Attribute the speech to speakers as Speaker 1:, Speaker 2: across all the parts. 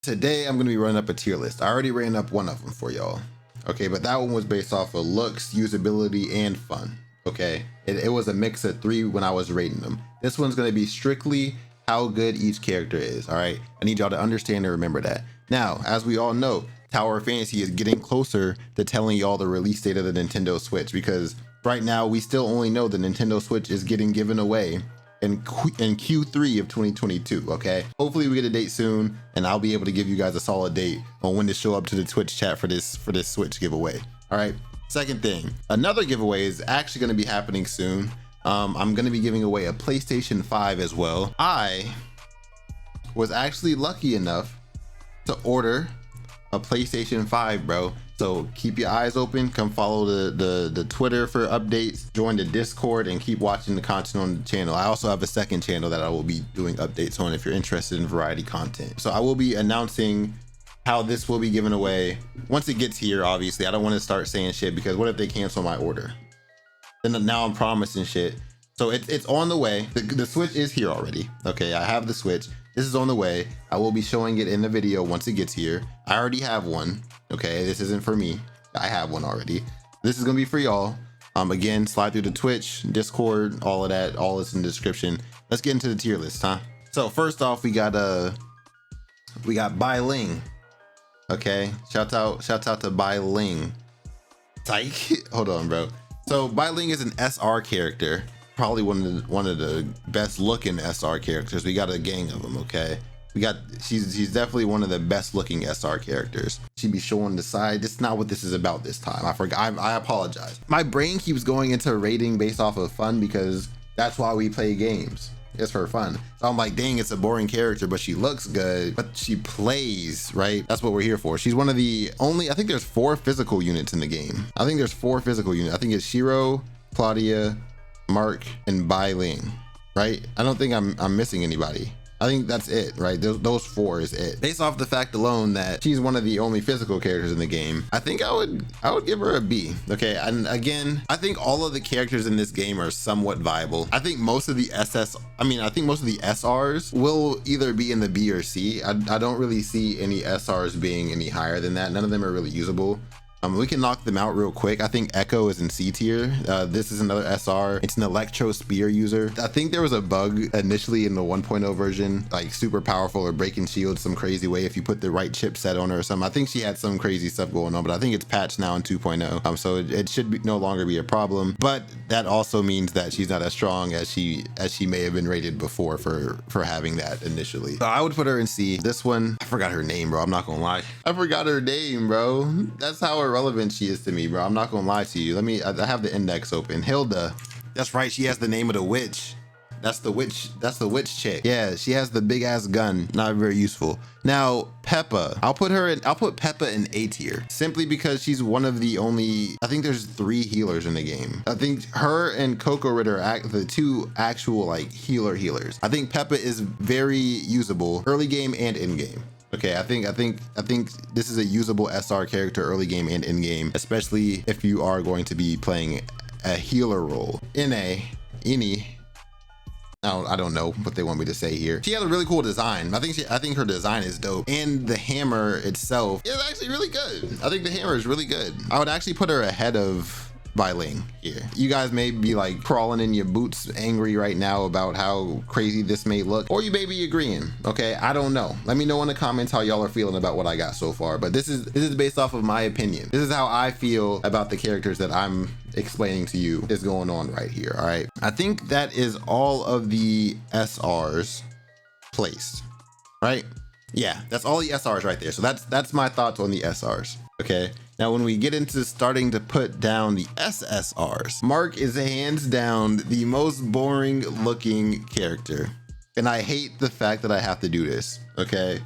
Speaker 1: Today I'm going to be running up a tier list. I already ran up one of them for y'all. Okay, but that one was based off of looks, usability, and fun. Okay, it was a mix of three when I was rating them. This one's going to be strictly how good each character is. All right, I need y'all to understand and remember that. Now, as we all know, Tower of Fantasy is getting closer to telling y'all the release date of the Nintendo Switch, because right now we still only know the Nintendo Switch is getting given away in Q3 of 2022. Okay, hopefully we get a date soon and I'll be able to give you guys a solid date on when to show up to the Twitch chat for this Switch giveaway. All right, second thing, another giveaway is actually going to be happening soon. I'm going to be giving away a PlayStation 5 as well. I was actually lucky enough to order a PlayStation 5, bro. So keep your eyes open, come follow the Twitter for updates, join the Discord, and keep watching the content on the channel. I also have a second channel that I will be doing updates on if you're interested in variety content. So I will be announcing how this will be given away once it gets here. Obviously, I don't want to start saying shit, because what if they cancel my order? Then now I'm promising shit. So it's on the way. The Switch is here already. Okay, I have the Switch. This is on the way. I will be showing it in the video once it gets here. I already have one. Okay, this isn't for me. I have one already. This is gonna be for y'all. Again, slide through the Twitch, Discord, all of that, all is in the description. Let's get into the tier list, huh? So first off, we got Bai Ling. Okay, shout out to Bai Ling. Psych. Hold on, bro. So Bai Ling is an SR character, probably one of the best looking SR characters. We got a gang of them. Okay, she's definitely one of the best looking SR characters. She be showing the side. That's not what this is about this time. I forgot. I apologize. My brain keeps going into rating based off of fun, because that's why we play games. It's for fun. So I'm like, dang, it's a boring character, but she looks good, but she plays, right? That's what we're here for. She's one of the only, I think there's 4 physical units in the game. I think there's 4 physical units. I think it's Shiro, Claudia, Mark, and Bai Ling, right? I don't think I'm missing anybody. I think that's it, right? Those 4 is it. Based off the fact alone that she's one of the only physical characters in the game, I think I would give her a B. Okay, and again, I think all of the characters in this game are somewhat viable. I think most of the SRs will either be in the B or C. I don't really see any SRs being any higher than that. None of them are really usable. We can knock them out real quick. I think Echo is in C tier. This is another SR. It's an Electro Spear user. I think there was a bug initially in the 1.0 version, like super powerful or breaking shields some crazy way if you put the right chipset on her or something. I think she had some crazy stuff going on, but I think it's patched now in 2.0. So it should no longer be a problem. But that also means that she's not as strong as she may have been rated before for having that initially. So I would put her in C. This one, I forgot her name, bro. I'm not gonna lie. I forgot her name, bro. That's how irrelevant she is to me, bro. I'm not gonna lie to you. I have the index open. Hilda. That's right, she has the name of the witch. That's the witch chick. Yeah, she has the big ass gun. Not very useful. Now Peppa, I'll put Peppa in A tier, simply because she's one of the only, I think there's 3 healers in the game. I think her and Coco Ritter are the 2 actual like healers. I think Peppa is very usable early game and in game. Okay, I think this is a usable SR character early game and in game, especially if you are going to be playing a healer role. I don't know what they want me to say here. She has a really cool design. I think her design is dope, and the hammer itself is actually really good. I think the hammer is really good. I would actually put her ahead of Bai Ling here. You guys may be like crawling in your boots angry right now about how crazy this may look, or you may be agreeing. Okay, I don't know. Let me know in the comments how y'all are feeling about what I got so far, but this is based off of my opinion. This is how I feel about the characters that I'm explaining to you is going on right here. All right, I think that is all of the SRs placed, right? Yeah, that's all the SRs right there. So that's my thoughts on the SRs. Okay, now when we get into starting to put down the SSRs, Mark is hands down the most boring looking character, and I hate the fact that I have to do this. Okay,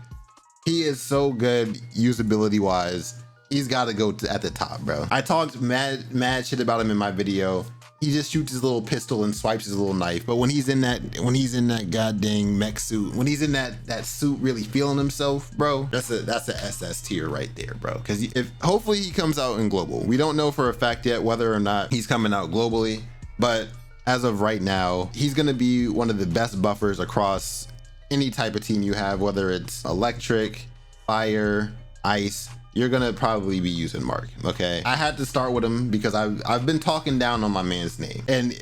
Speaker 1: he is so good usability wise. He's got to go at the top, bro. I talked mad shit about him in my video. He just shoots his little pistol and swipes his little knife. But when he's in that goddamn mech suit, when he's in that suit really feeling himself, bro, that's a SS tier right there, bro. Because if hopefully he comes out in global. We don't know for a fact yet whether or not he's coming out globally, but as of right now, he's gonna be one of the best buffers across any type of team you have, whether it's electric, fire, ice, you're gonna probably be using Mark. Okay, I had to start with him because I've been talking down on my man's name, and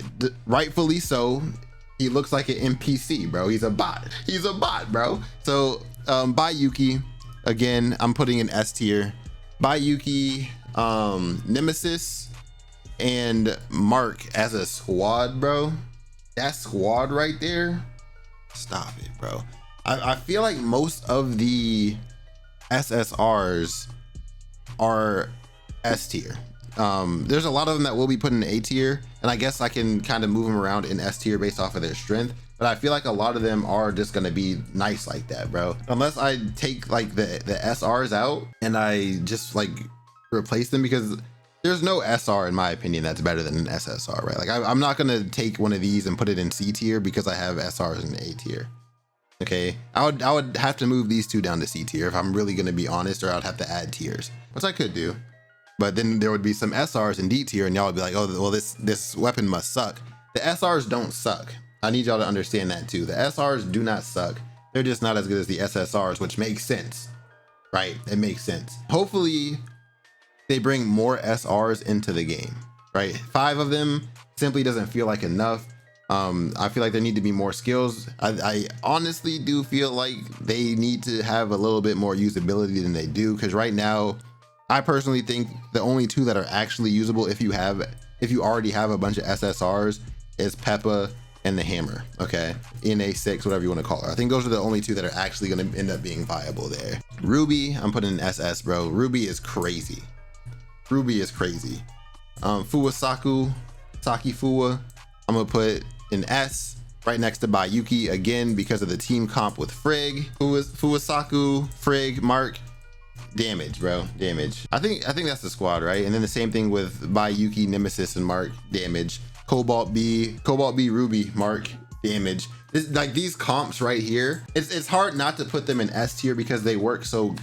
Speaker 1: rightfully so. He looks like an NPC, bro. He's a bot. He's a bot, bro. So Bayuki, again, I'm putting in S tier. Bayuki, Nemesis, and Mark as a squad, bro. That squad right there. Stop it, bro. I feel like most of the SSRs are S tier. There's a lot of them that will be put in A tier, and I guess I can kind of move them around in S tier based off of their strength, but I feel like a lot of them are just gonna be nice like that, bro. Unless I take like the SRs out and I just like replace them, because there's no SR in my opinion that's better than an SSR, right? Like I'm not gonna take one of these and put it in C tier because I have SRs in A tier. Okay, I would have to move these two down to C tier if I'm really gonna be honest, or I'd have to add tiers, which I could do. But then there would be some SRs in D tier, and y'all would be like, oh, well, this weapon must suck. The SRs don't suck. I need y'all to understand that too. The SRs do not suck. They're just not as good as the SSRs, which makes sense, right? It makes sense. Hopefully they bring more SRs into the game, right? 5 of them simply doesn't feel like enough. I feel like there need to be more skills. I honestly do feel like they need to have a little bit more usability than they do, because right now, I personally think the only 2 that are actually usable if you already have a bunch of SSRs is Peppa and the hammer. Okay, NA6, whatever you want to call her. I think those are the only 2 that are actually going to end up being viable there. Ruby, I'm putting in SS, bro. Ruby is crazy. Ruby is crazy. Fuwasaku, Saki Fuwa, I'm gonna put in S right next to Bayuki, again because of the team comp with Frigg. Fuwasaku, Frigg, Mark. Damage, bro. Damage. I think that's the squad, right? And then the same thing with Bayuki, Nemesis, and Mark. Damage. Cobalt B, Ruby, Mark. Damage. Like these comps right here, it's hard not to put them in S tier because they work so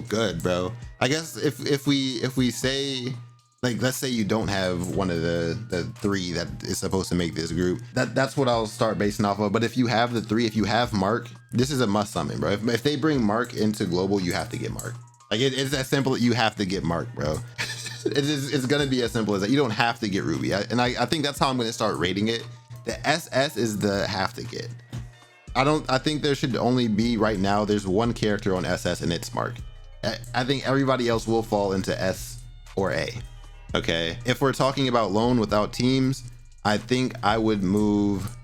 Speaker 1: good, bro. I guess if we say, like, let's say you don't have one of the 3 that is supposed to make this group, that's what I'll start basing off of. But if you have the 3, if you have Mark, this is a must summon, bro. If they bring Mark into global, you have to get Mark. Like it's that simple. You have to get Mark, bro. It's gonna be as simple as that. You don't have to get Ruby. I think that's how I'm gonna start rating it. The SS is the have to get. I think there should only be, right now, there's one character on SS and it's Mark. I think everybody else will fall into S or A. Okay, if we're talking about lone without teams, I think I would move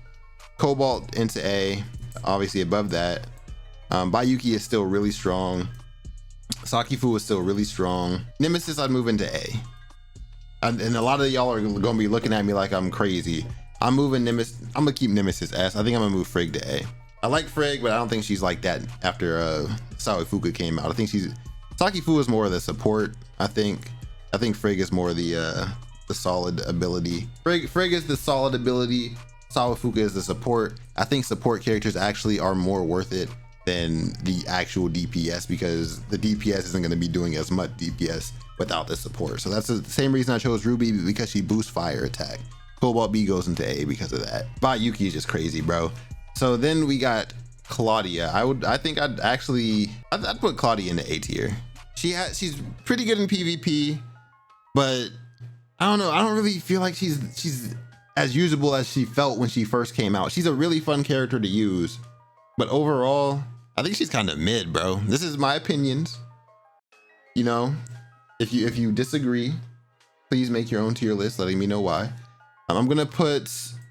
Speaker 1: Cobalt into A, obviously above that. Bayuki is still really strong. Sakifu is still really strong. Nemesis, I'd move into A. And a lot of y'all are gonna be looking at me like I'm crazy. I'm moving Nemesis. I'm gonna keep Nemesis S. I think I'm gonna move Frigg to A. I like Frigg, but I don't think she's like that after Sawifuka came out. I think Sakifu is more of the support. I think Frigg is more the solid ability. Frigg is the solid ability. Sawifuka is the support. I think support characters actually are more worth it than the actual DPS, because the DPS isn't going to be doing as much DPS without the support. So that's the same reason I chose Ruby, because she boosts fire attack. Cobalt B goes into A because of that. Bayuki is just crazy, bro. So then we got Claudia. I think I'd put Claudia in the A tier. She's pretty good in PvP, but I don't know. I don't really feel like she's as usable as she felt when she first came out. She's a really fun character to use, but overall, I think she's kind of mid, bro. This is my opinions. You know, if you disagree, please make your own tier list letting me know why. I'm gonna put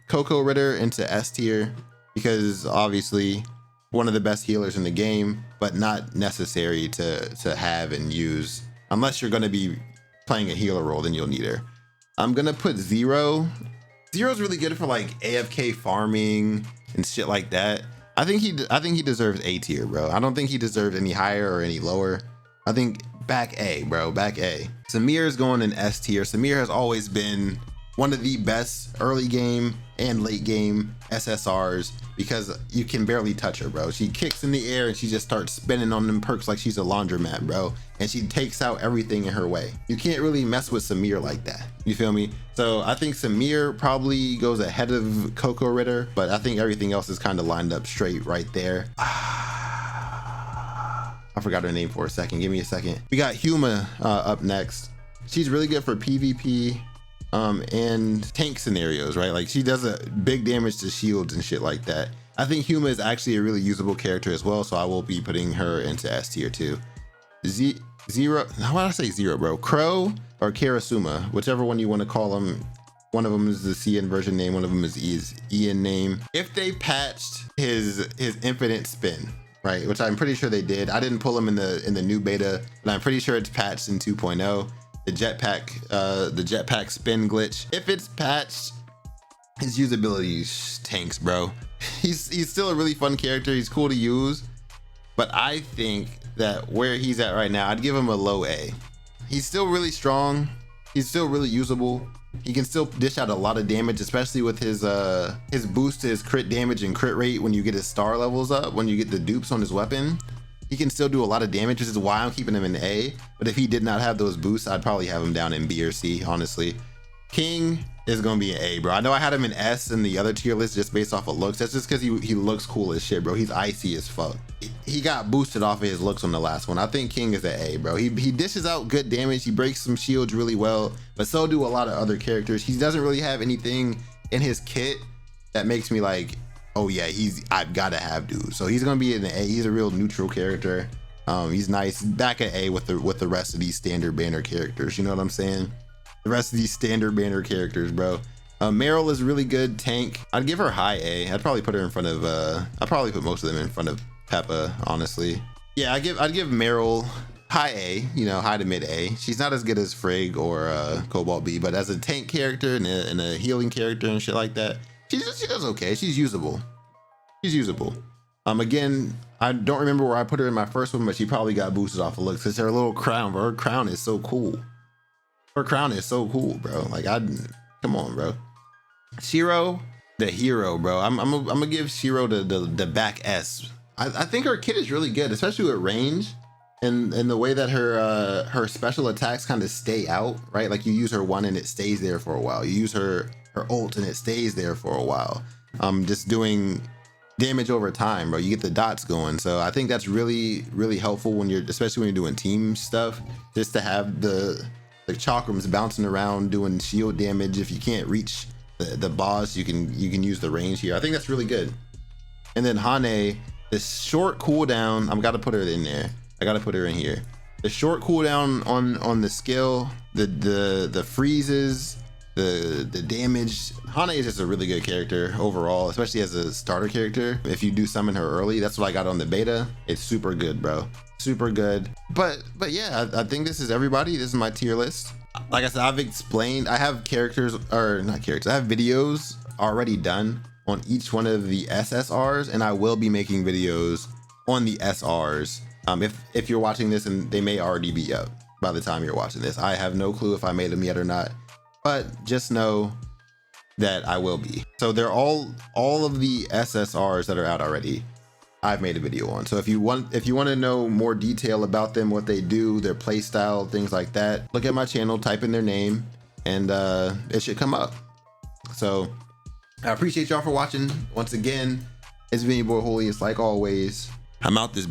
Speaker 1: Coco Ritter into S tier because obviously one of the best healers in the game, but not necessary to have and use. Unless you're gonna be playing a healer role, then you'll need her. I'm gonna put Zero. Zero's really good for like AFK farming and shit like that. I think he deserves A tier, bro. I don't think he deserves any higher or any lower. I think back A, bro, back A. Samir is going in S tier. Samir has always been one of the best early game and late game SSRs because you can barely touch her, bro. She kicks in the air and she just starts spinning on them perks like she's a laundromat, bro. And she takes out everything in her way. You can't really mess with Samir like that. You feel me? So I think Samir probably goes ahead of Coco Ritter, but I think everything else is kind of lined up straight right there. I forgot her name for a second. Give me a second. We got Huma up next. She's really good for PvP and tank scenarios, right? Like she does a big damage to shields and shit like that. I think Huma is actually a really usable character as well, so I will be putting her into S tier too. Zero, how would I say Zero, bro? Crow or Karasuma, whichever one you want to call them. One of them is the CN version name, one of them is Ian name. If they patched his infinite spin, right, which I'm pretty sure they did. I didn't pull him in the new beta, but I'm pretty sure it's patched in 2.0. The jetpack spin glitch. If it's patched, his usability tanks, bro. He's still a really fun character. He's cool to use, but I think that where he's at right now, I'd give him a low A. He's still really strong. He's still really usable. He can still dish out a lot of damage, especially with his boost to his crit damage and crit rate when you get his star levels up, when you get the dupes on his weapon. He can still do a lot of damage, which is why I'm keeping him in A. But if he did not have those boosts, I'd probably have him down in B or C, honestly. King is gonna be an A, bro. I know I had him in S in the other tier list just based off of looks. That's just because he looks cool as shit, bro. He's icy as fuck. He got boosted off of his looks on the last one. I think King is an A, bro. He dishes out good damage. He breaks some shields really well, but so do a lot of other characters. He doesn't really have anything in his kit that makes me like, oh yeah, I've gotta have dude. So he's gonna be an A. He's a real neutral character. He's nice. Back at A with the rest of these standard banner characters. You know what I'm saying? The rest of these standard banner characters, bro. Meryl is really good tank. I'd give her high A. I'd probably put her in front of I'd probably put most of them in front of Peppa, honestly. Yeah, I'd give Meryl high A, you know, high to mid A. She's not as good as Frigg or Cobalt B, but as a tank character and a healing character and shit like that, she does okay. She's usable. She's usable. Again, I don't remember where I put her in my first one, but she probably got boosted off of looks. It's her little crown, bro. Her crown is so cool. Her crown is so cool, bro. Like, come on, bro. Shiro, the hero, bro. I'm gonna give Shiro the back S. I think her kit is really good, especially with range and the way that her special attacks kind of stay out, right? Like you use her one and it stays there for a while. You use her ult and it stays there for a while. Just doing damage over time, bro. You get the dots going. So I think that's really, really helpful especially when you're doing team stuff, just to have the chakrams bouncing around doing shield damage. If you can't reach the boss, you can use the range here. I think that's really good. And then Hane, the short cooldown, I've got to put her in there. I got to put her in here. The short cooldown on the skill, the freezes, the damage. Hane is just a really good character overall, especially as a starter character. If you do summon her early, that's what I got on the beta. It's super good, bro. Super good. But yeah, I think this is everybody. This is my tier list. Like I said, I've explained, I have I have videos already done on each one of the SSRs, and I will be making videos on the SRs. If you're watching this, and they may already be up by the time you're watching this. I have no clue if I made them yet or not, but just know that I will be. So they're all of the SSRs that are out already, I've made a video on. So if you want to know more detail about them, what they do, their play style, things like that, look at my channel, type in their name, and it should come up. So I appreciate y'all for watching. Once again, it's been your boy Holiest, like always. I'm out this